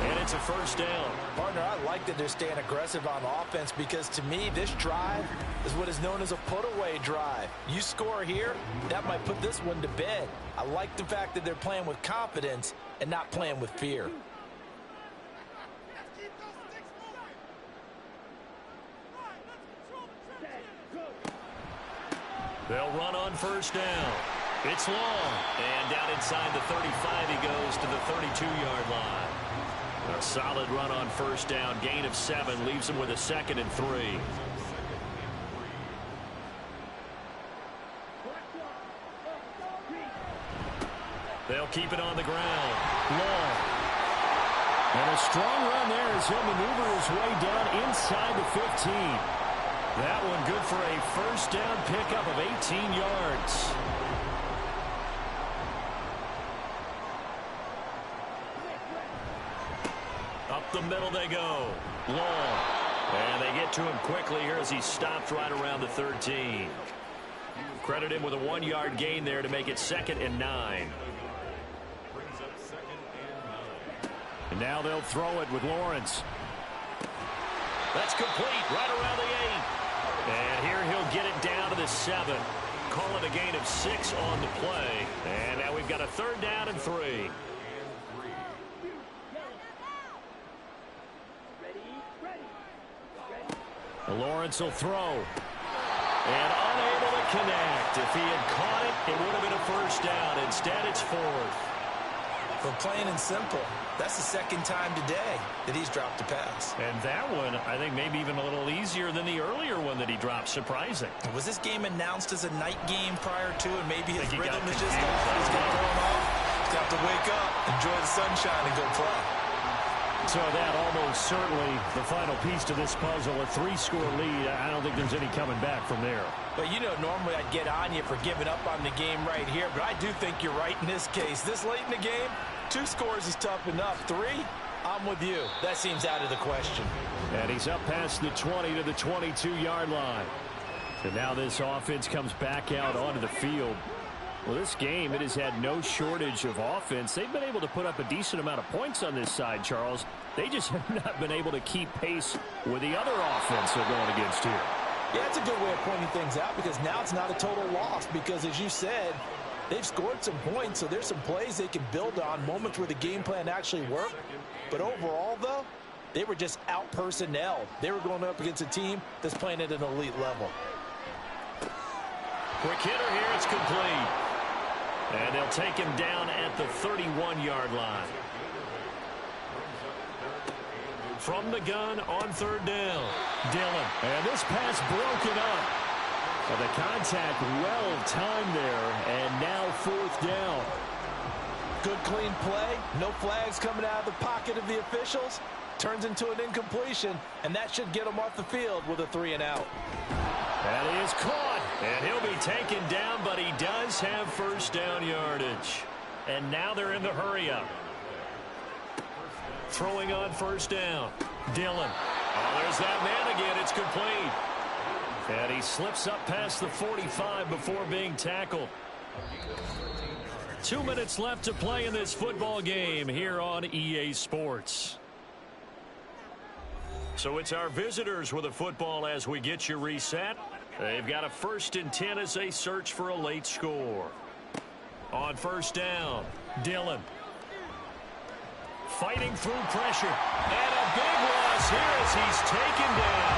And it's a first down. Partner, I like that they're staying aggressive on offense because, to me, this drive is what is known as a put-away drive. You score here, that might put this one to bed. I like the fact that they're playing with confidence and not playing with fear. They'll run on first down. It's long. And down inside the 35, he goes to the 32-yard line. A solid run on first down. Gain of 7 leaves him with a 2nd and 3. They'll keep it on the ground. Long. And a strong run there as he'll maneuver his way down inside the 15. That one good for a first down pickup of 18 yards. Up the middle they go. Long. And they get to him quickly here as he stopped right around the 13. Credit him with a 1-yard gain there to make it 2nd and 9. And now they'll throw it with Lawrence. That's complete right around the 8. And here he'll get it down to the 7. Call it a gain of 6 on the play. And now we've got a 3rd down and 3. Lawrence will throw. And unable to connect. If he had caught it, it would have been a first down. Instead, it's 4th. For plain and simple, that's the 2nd time today that he's dropped a pass. And that one, I think, maybe even a little easier than the earlier one that he dropped. Surprising. Was this game announced as a night game prior to, and maybe his rhythm is just off? He's got thrown off. He's got to wake up, enjoy the sunshine, and go play. So that almost certainly the final piece to this puzzle, a 3-score lead. I don't think there's any coming back from there. But, you know, normally I'd get on you for giving up on the game right here, but I do think you're right in this case. This late in the game, 2 scores is tough enough. 3, I'm with you. That seems out of the question. And he's up past the 20 to the 22-yard line. And now this offense comes back out onto the field. Well, this game, it has had no shortage of offense. They've been able to put up a decent amount of points on this side, Charles. They just have not been able to keep pace with the other offense they're going against here. Yeah, that's a good way of pointing things out because now it's not a total loss because, as you said, they've scored some points, so there's some plays they can build on, moments where the game plan actually worked. But overall, though, they were just out-personnelled. They were going up against a team that's playing at an elite level. Quick hitter here, it's complete. And they'll take him down at the 31-yard line. From the gun on 3rd down. Dillon. And this pass broken up. Well, the contact well timed there. And now 4th down. Good clean play. No flags coming out of the pocket of the officials. Turns into an incompletion. And that should get him off the field with a 3-and-out. That is caught. And he'll be taken down, but he does have first down yardage. And now they're in the hurry-up. Throwing on first down. Dillon. Oh, there's that man again. It's complete. And he slips up past the 45 before being tackled. 2 minutes left to play in this football game here on EA Sports. So it's our visitors with a football as we get you reset. They've got a 1st and 10 as they search for a late score. On first down, Dillon. Fighting through pressure. And a big loss here as he's taken down.